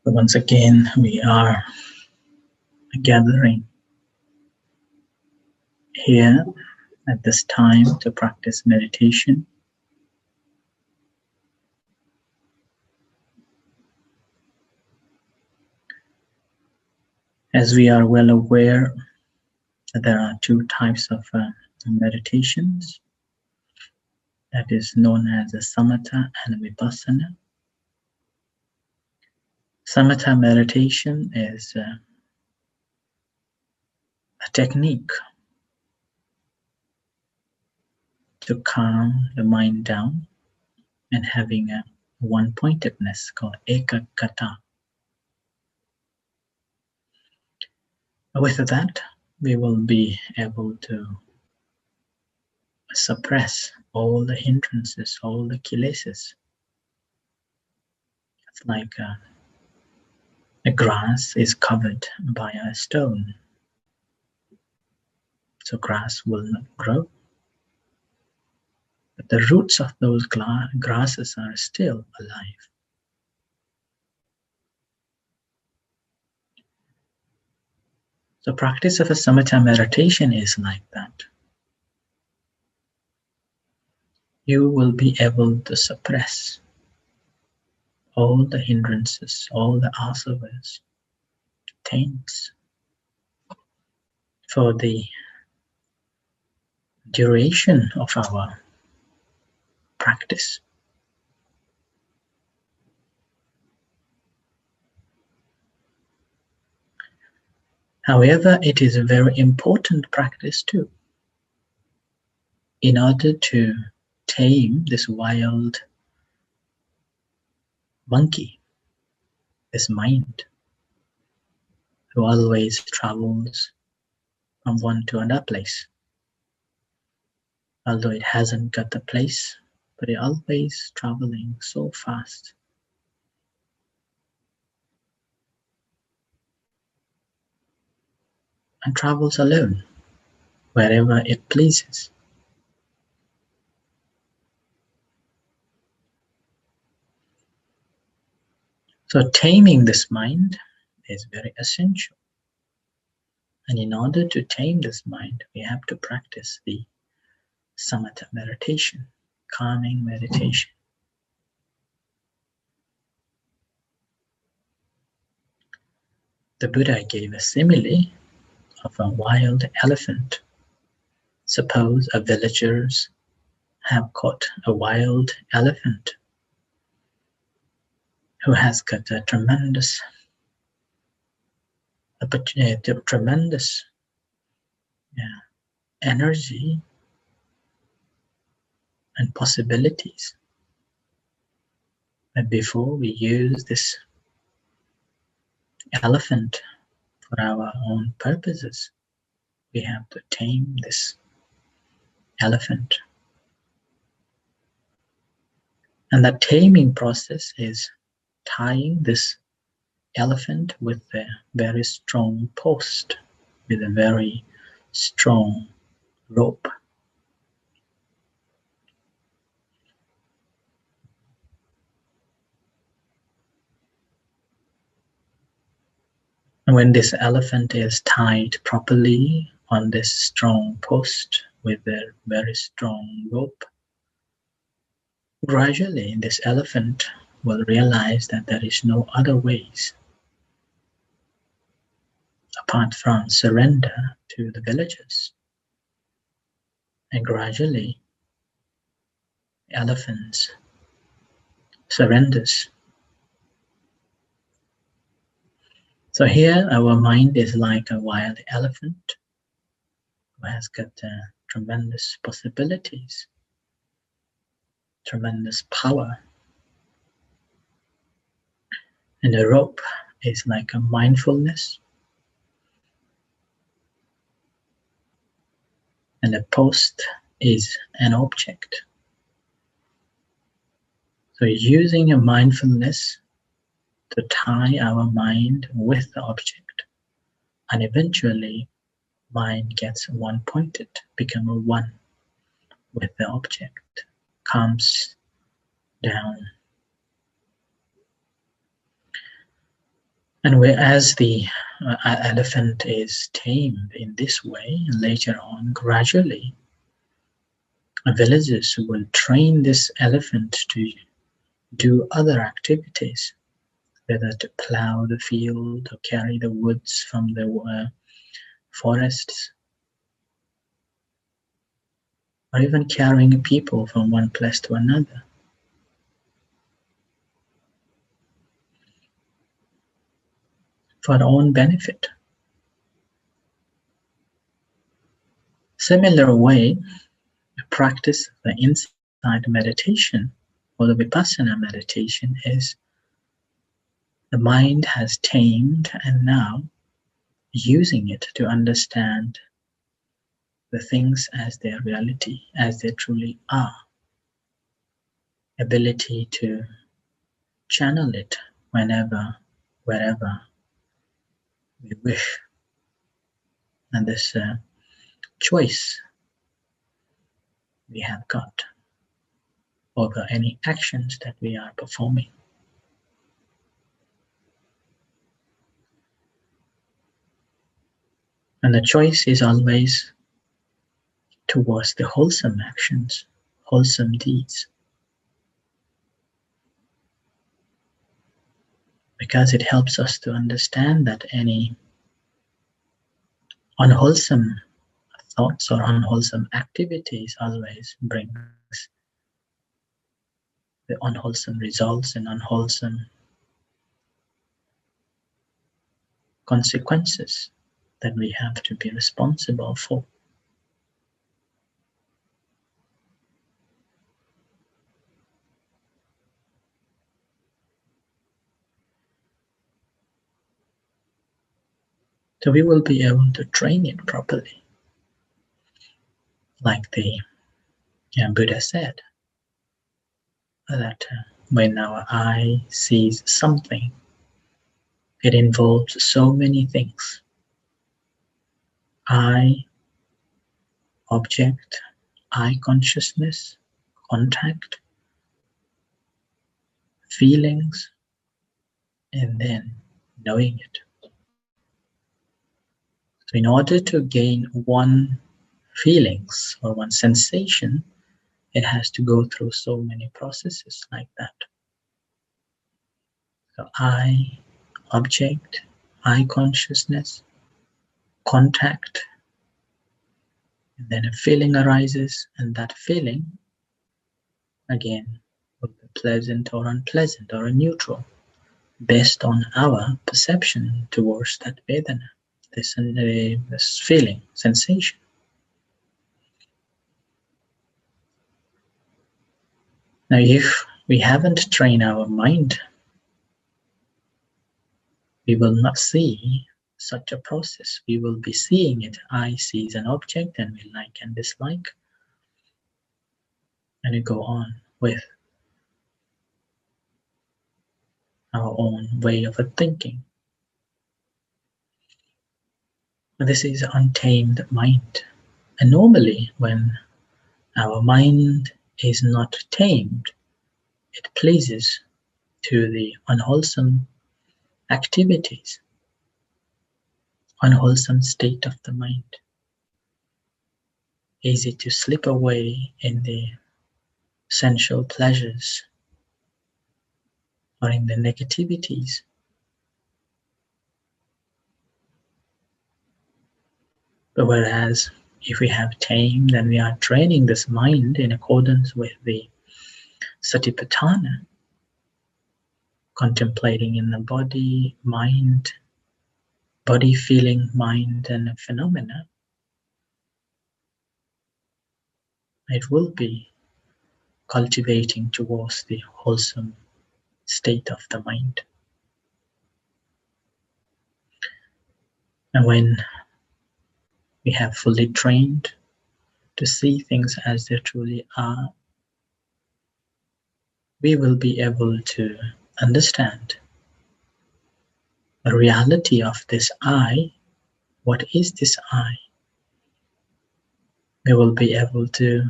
So once again, we are gathering here at this time to practice meditation. As we are well aware, there are two types of meditations, that is known as a samatha and vipassana. Samatha meditation is a technique to calm the mind down and having a one-pointedness called ekaggata. With that, we will be able to suppress all the hindrances, all the kilesas. It's like a grass is covered by a stone, so grass will not grow. But the roots of those grasses are still alive. So practice of a samatha meditation is like that. You will be able to suppress all the hindrances, all the asavas, taints, for the duration of our practice. However, it is a very important practice too. In order to tame this wild monkey, this mind, who always travels from one to another place. Although it hasn't got the place, but it always traveling so fast. And travels alone, wherever it pleases. So taming this mind is very essential. And in order to tame this mind, we have to practice the samatha meditation, calming meditation. The Buddha gave a simile of a wild elephant. Suppose a villagers have caught a wild elephant who has got a tremendous energy and possibilities. But before we use this elephant for our own purposes, we have to tame this elephant. And that taming process is tying this elephant with a very strong post, with a very strong rope. And when this elephant is tied properly on this strong post with a very strong rope, gradually this elephant will realize that there is no other ways apart from surrender to the villagers. And gradually, the elephant surrenders. So here our mind is like a wild elephant who has got tremendous possibilities, tremendous power. And the rope is like a mindfulness. And the post is an object. So using a mindfulness to tie our mind with the object, and eventually mind gets one-pointed, become a one with the object, comes down. And whereas the elephant is tamed in this way, later on, gradually, villagers will train this elephant to do other activities, whether to plow the field or carry the woods from the forests, or even carrying people from one place to another. For our own benefit. Similar way, practice the insight meditation or the vipassana meditation is the mind has tamed and now using it to understand the things as their reality, as they truly are. Ability to channel it whenever, wherever we wish. And this choice we have got over any actions that we are performing. And the choice is always towards the wholesome actions, wholesome deeds. Because it helps us to understand that any unwholesome thoughts or unwholesome activities always brings the unwholesome results and unwholesome consequences that we have to be responsible for. So we will be able to train it properly. Like the Buddha said, that when our eye sees something, it involves so many things. Eye, object, eye consciousness, contact, feelings, and then knowing it. So in order to gain one feelings or one sensation, it has to go through so many processes like that. So eye, object, eye consciousness, contact, and then a feeling arises, and that feeling again will be pleasant or unpleasant or a neutral based on our perception towards that Vedana, this feeling, sensation. Now, if we haven't trained our mind, we will not see such a process. We will be seeing it. Eye sees an object and we like and dislike. And we go on with our own way of thinking. This is untamed mind. And normally when our mind is not tamed, it pleases to the unwholesome activities, unwholesome state of the mind. Easy to slip away in the sensual pleasures or in the negativities. But whereas if we have tamed and we are training this mind in accordance with the Satipatthana, contemplating in the body, mind, body, feeling, mind, and phenomena, it will be cultivating towards the wholesome state of the mind. And when we have fully trained to see things as they truly are, we will be able to understand the reality of this I. What is this I? We will be able to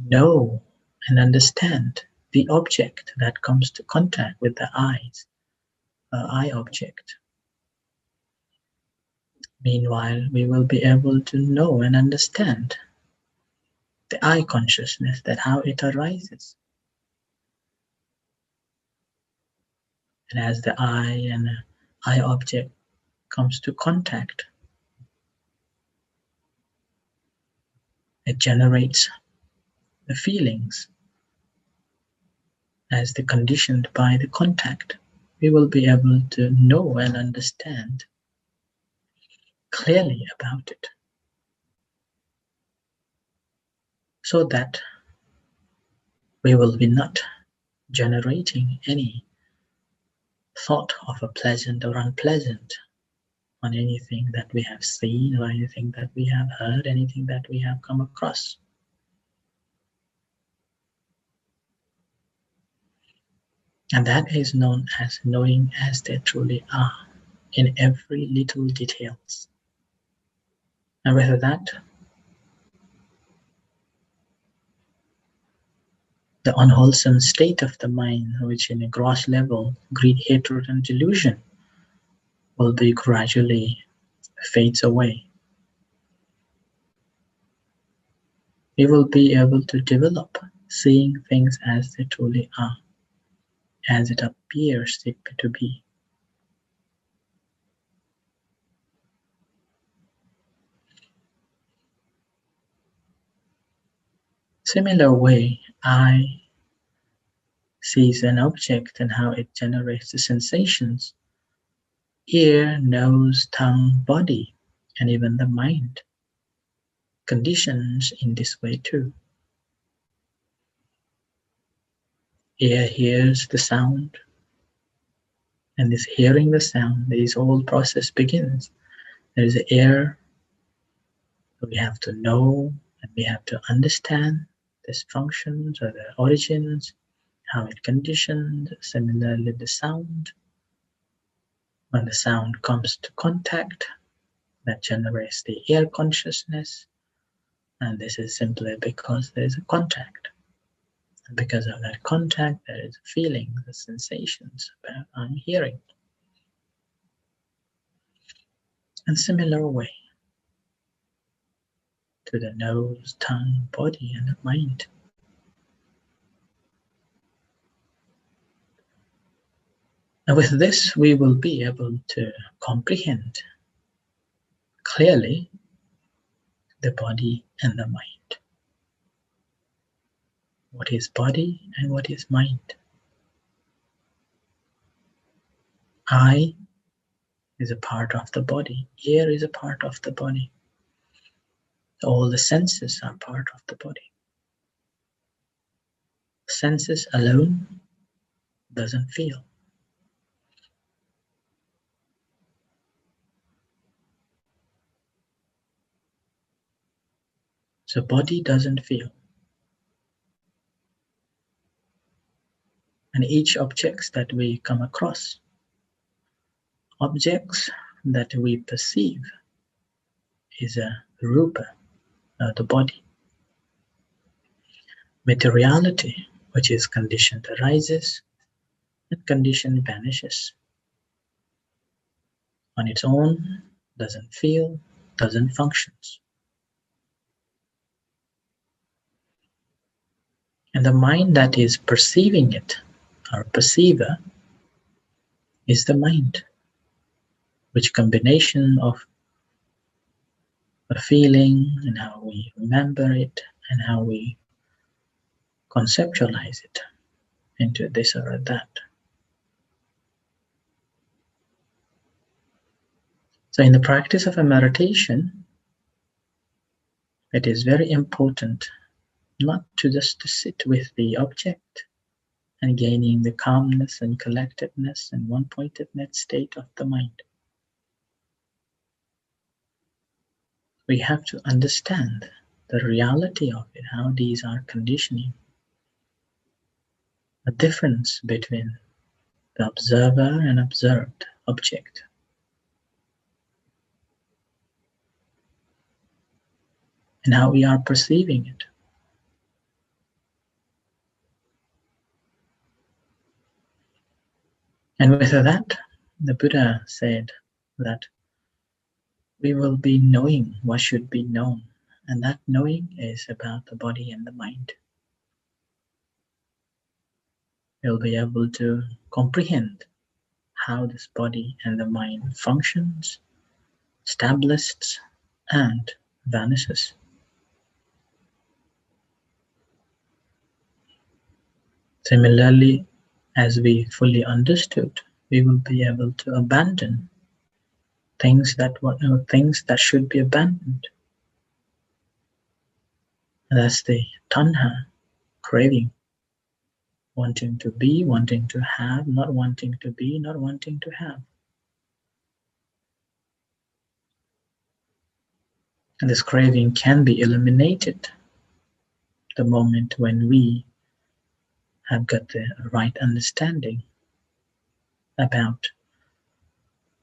know and understand the object that comes to contact with the eyes, eye object. Meanwhile, we will be able to know and understand the I consciousness, that how it arises. And as the I and I object comes to contact, it generates the feelings as the conditioned by the contact. We will be able to know and understand clearly about it, so that we will be not generating any thought of a pleasant or unpleasant on anything that we have seen or anything that we have heard, anything that we have come across. And that is known as knowing as they truly are in every little details. And with that, the unwholesome state of the mind, which in a gross level, greed, hatred, and delusion, will be gradually fades away. We will be able to develop seeing things as they truly are, as it appears it to be. Similar way, I sees an object and how it generates the sensations. Ear, nose, tongue, body, and even the mind conditions in this way too. Ear hears the sound, and this hearing the sound, this whole process begins. There is ear, we have to know and we have to understand these functions or the origins, how it conditioned. Similarly, the sound. When the sound comes to contact, that generates the ear consciousness, and this is simply because there is a contact. And because of that contact, there is a feeling, the sensations about I'm hearing. And similar way to the nose, tongue, body, and the mind. And with this, we will be able to comprehend clearly the body and the mind. What is body and what is mind? Eye is a part of the body. Ear is a part of the body. All the senses are part of the body. Senses alone doesn't feel. So body doesn't feel. And each objects that we come across, objects that we perceive, is a rupa, the body. Materiality, which is conditioned, arises, and condition vanishes. On its own, doesn't feel, doesn't function. And the mind that is perceiving it, or perceiver, is the mind, which combination of a feeling and how we remember it and how we conceptualize it into this or that. So in the practice of a meditation, it is very important not to just to sit with the object and gaining the calmness and collectedness and one-pointedness state of the mind. We have to understand the reality of it, how these are conditioning, the difference between the observer and observed object. And how we are perceiving it. And with that, the Buddha said that we will be knowing what should be known, and that knowing is about the body and the mind. We'll be able to comprehend how this body and the mind functions, establishes, and vanishes. Similarly, as we fully understood, we will be able to abandon things that should be abandoned. And that's the tanha, craving, wanting to be, wanting to have, not wanting to be, not wanting to have. And this craving can be eliminated the moment when we have got the right understanding about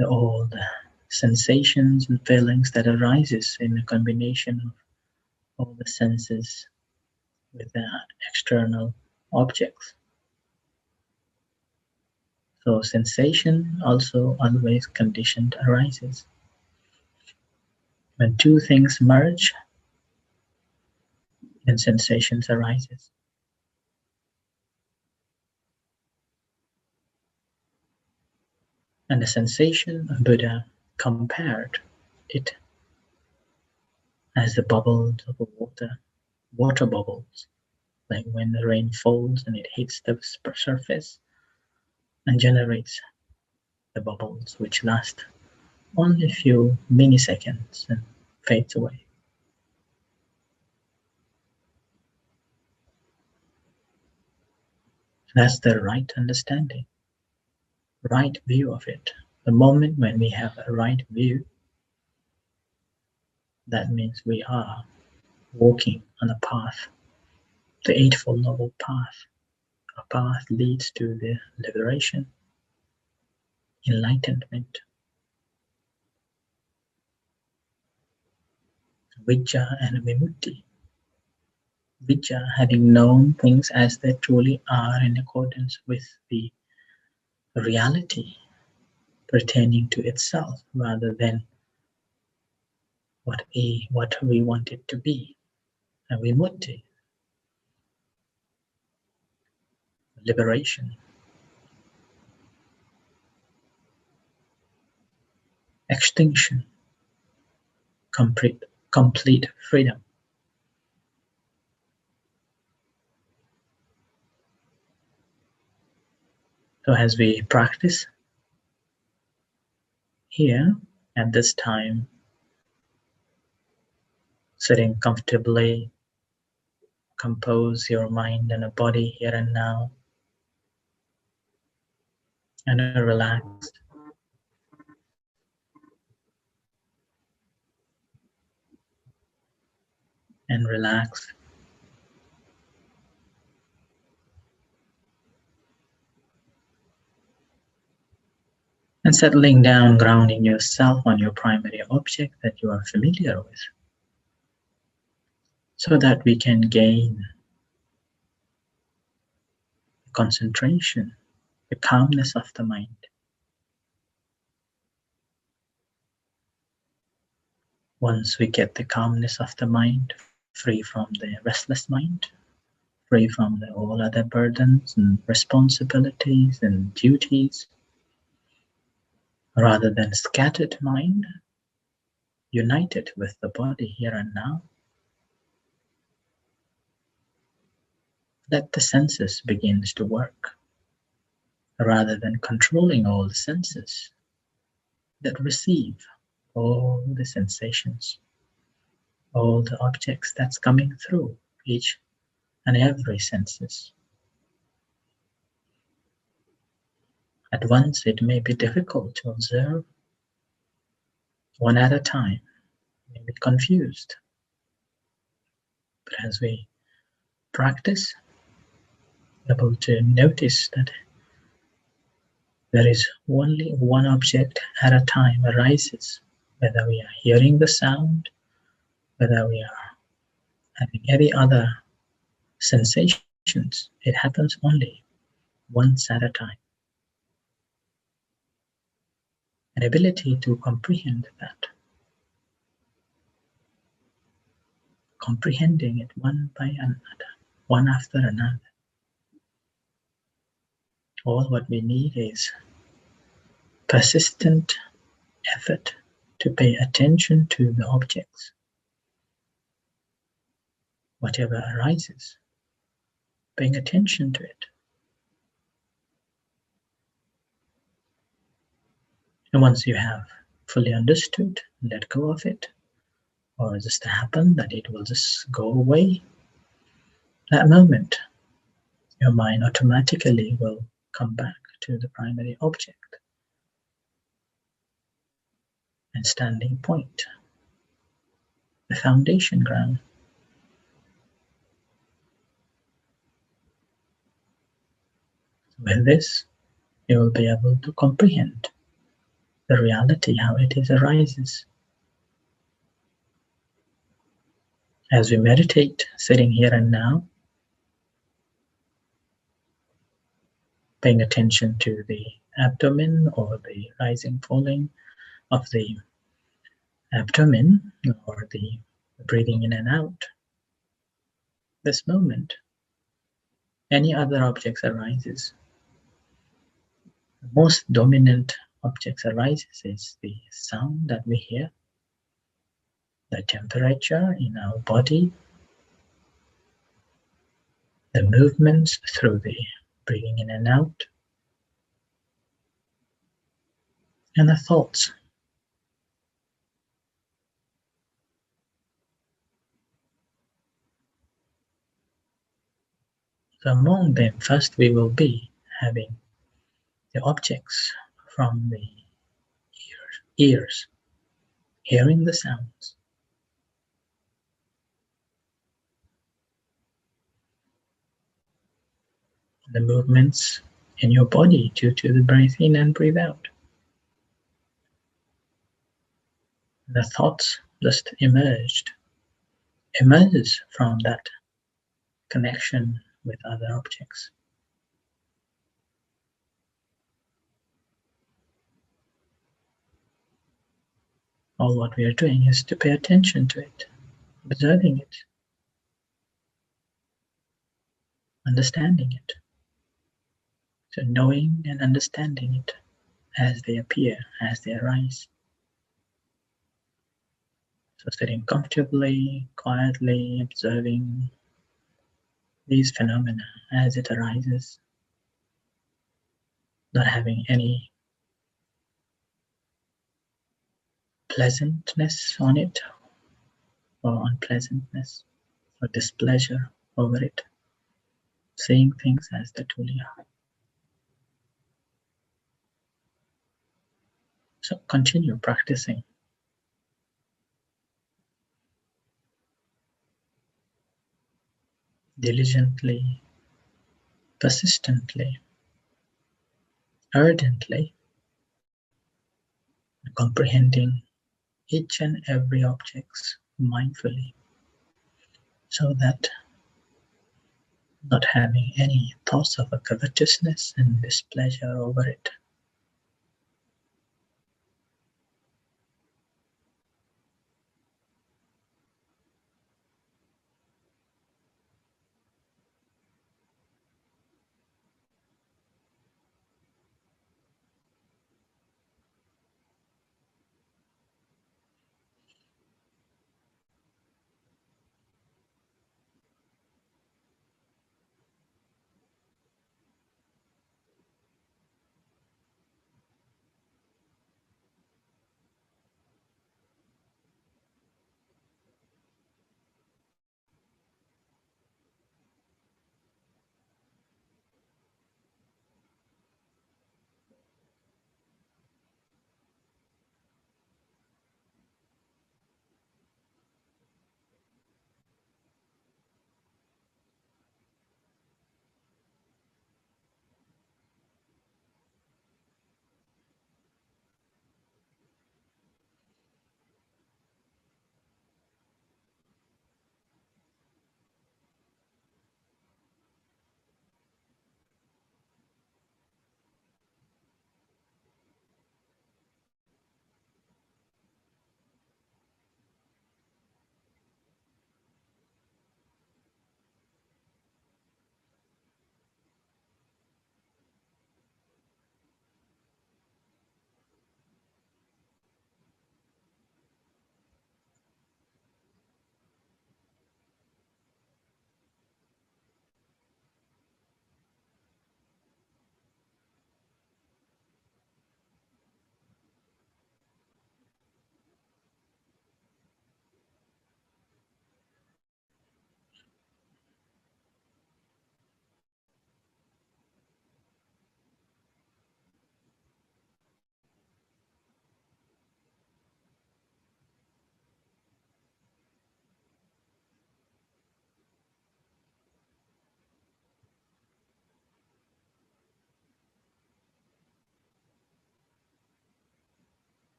all the sensations and feelings that arises in a combination of all the senses with the external objects. So sensation also always conditioned arises. When two things merge, then sensations arises. And the sensation, Buddha compared it as the bubbles of water bubbles, like when the rain falls and it hits the surface and generates the bubbles, which last only a few milliseconds and fades away. That's the right understanding, right view of it. The moment when we have a right view, that means we are walking on a path, the Eightfold Noble Path. A path leads to the liberation, enlightenment, Vijja and Vimutti. Vijja, having known things as they truly are in accordance with the reality pertaining to itself rather than what we want it to be. And Vimutti, liberation, extinction, complete freedom. So as we practice here at this time, sitting comfortably, compose your mind and body here and now, and relaxed. And relax. And settling down, grounding yourself on your primary object that you are familiar with, so that we can gain concentration, the calmness of the mind. Once we get the calmness of the mind, free from the restless mind, free from all other burdens and responsibilities and duties, rather than scattered mind, united with the body here and now, let the senses begins to work, rather than controlling all the senses that receive all the sensations, all the objects that's coming through each and every senses. At once it may be difficult to observe one at a time, may be confused. But as we practice, able to notice that there is only one object at a time arises, whether we are hearing the sound, whether we are having any other sensations, it happens only once at a time. An ability to comprehend that comprehending it one by another, one after another. All what we need is persistent effort to pay attention to the objects, whatever arises, paying attention to it. And once you have fully understood, let go of it, or just happen that it will just go away, that moment, your mind automatically will come back to the primary object and standing point, the foundation ground. With this, you will be able to comprehend the reality, how it is arises. As we meditate, sitting here and now, paying attention to the abdomen or the rising, falling of the abdomen or the breathing in and out. This moment, any other objects arises. The most dominant objects arises is the sound that we hear, the temperature in our body, the movements through the breathing in and out, and the thoughts. So among them, first we will be having the objects from the ears, hearing the sounds. The movements in your body due to the breath in and breathe out. The thoughts just emerge from that connection with other objects. All what we are doing is to pay attention to it, observing it, understanding it. So knowing and understanding it as they appear, as they arise. So sitting comfortably, quietly, observing these phenomena as it arises, not having any pleasantness on it or unpleasantness or displeasure over it, seeing things as they truly are. So continue practicing. Diligently, persistently, ardently, comprehending each and every object mindfully, so that not having any thoughts of a covetousness and displeasure over it.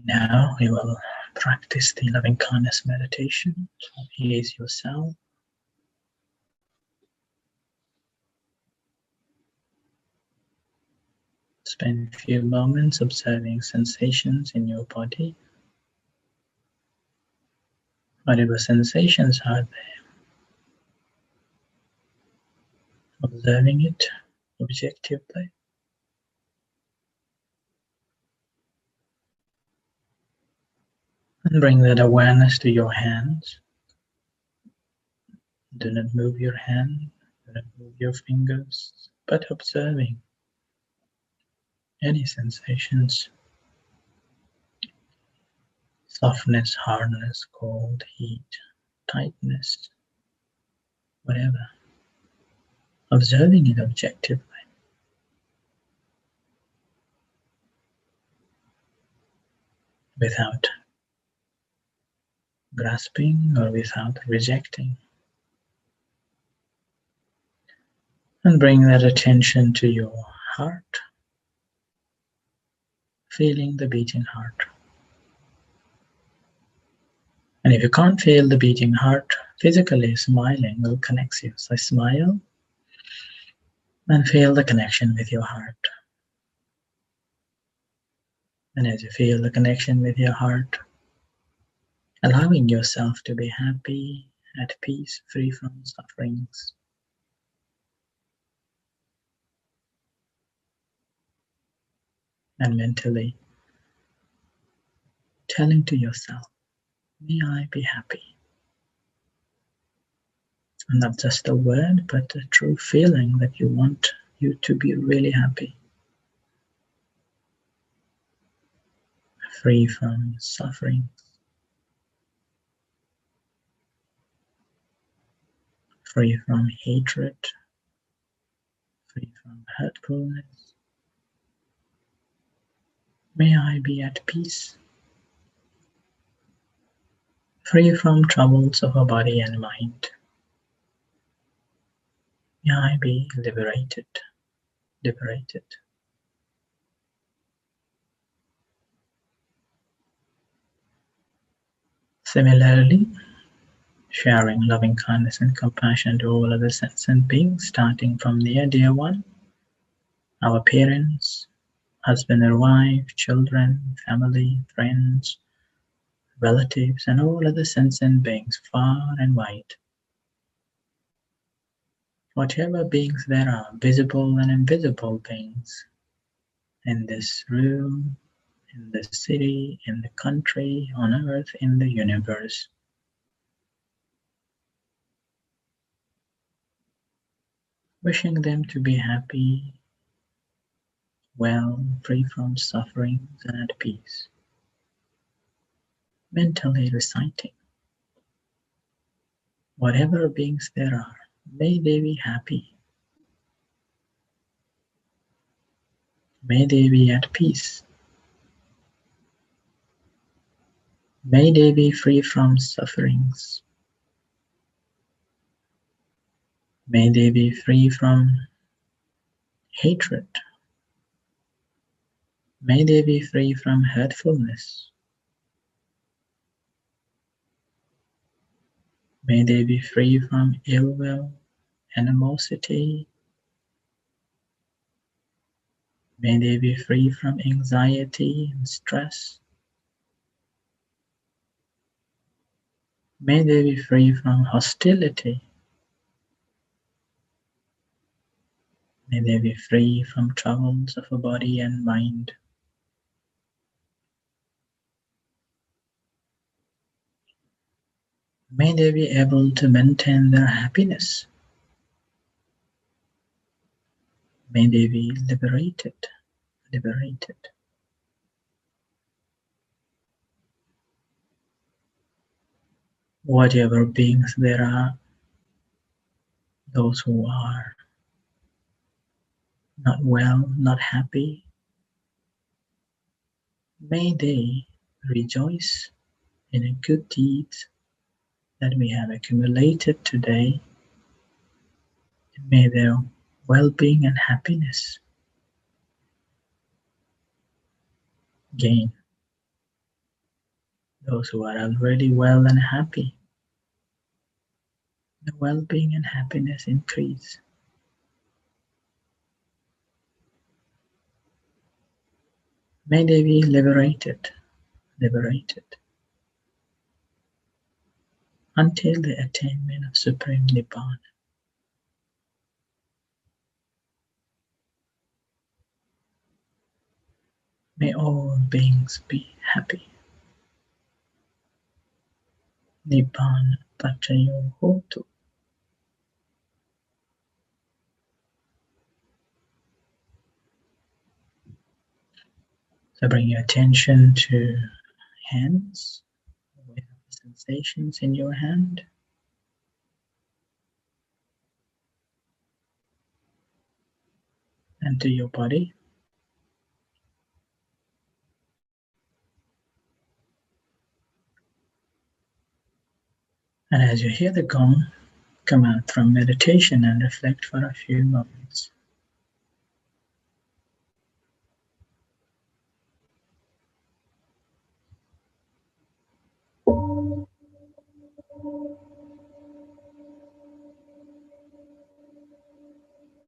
Now we will practice the loving kindness meditation. Ease yourself. Spend a few moments observing sensations in your body. Whatever sensations are there, observing it objectively. And bring that awareness to your hands. Do not move your hand, do not move your fingers, but observing any sensations. Softness, hardness, cold, heat, tightness, whatever. Observing it objectively. Without grasping or without rejecting. And bring that attention to your heart, feeling the beating heart. And if you can't feel the beating heart, physically smiling will connect you. So smile and feel the connection with your heart. And as you feel the connection with your heart, allowing yourself to be happy, at peace, free from sufferings. And mentally telling to yourself, may I be happy. And not just a word, but a true feeling that you want you to be really happy. Free from suffering. Free from hatred. Free from hurtfulness. May I be at peace. Free from troubles of a body and mind. May I be liberated. Liberated. Similarly, sharing loving kindness and compassion to all other sentient beings, starting from near dear one, our parents, husband or wife, children, family, friends, relatives, and all other sentient beings far and wide. Whatever beings there are, visible and invisible beings, in this room, in the city, in the country, on earth, in the universe. Wishing them to be happy, well, free from sufferings and at peace. Mentally reciting, whatever beings there are, may they be happy. May they be at peace. May they be free from sufferings. May they be free from hatred. May they be free from hurtfulness. May they be free from ill will, animosity. May they be free from anxiety and stress. May they be free from hostility. May they be free from troubles of a body and mind. May they be able to maintain their happiness. May they be liberated, liberated. Whatever beings there are, those who are not well, not happy, May they rejoice in the good deeds that we have accumulated today. May their well-being and happiness gain. Those who are already well and happy, the well-being and happiness increase. May they be liberated until the attainment of Supreme Nibbana. May all beings be happy. Nibbana Pachayo Hotu. So bring your attention to hands, with sensations in your hand. And to your body. And as you hear the gong, come out from meditation and reflect for a few moments.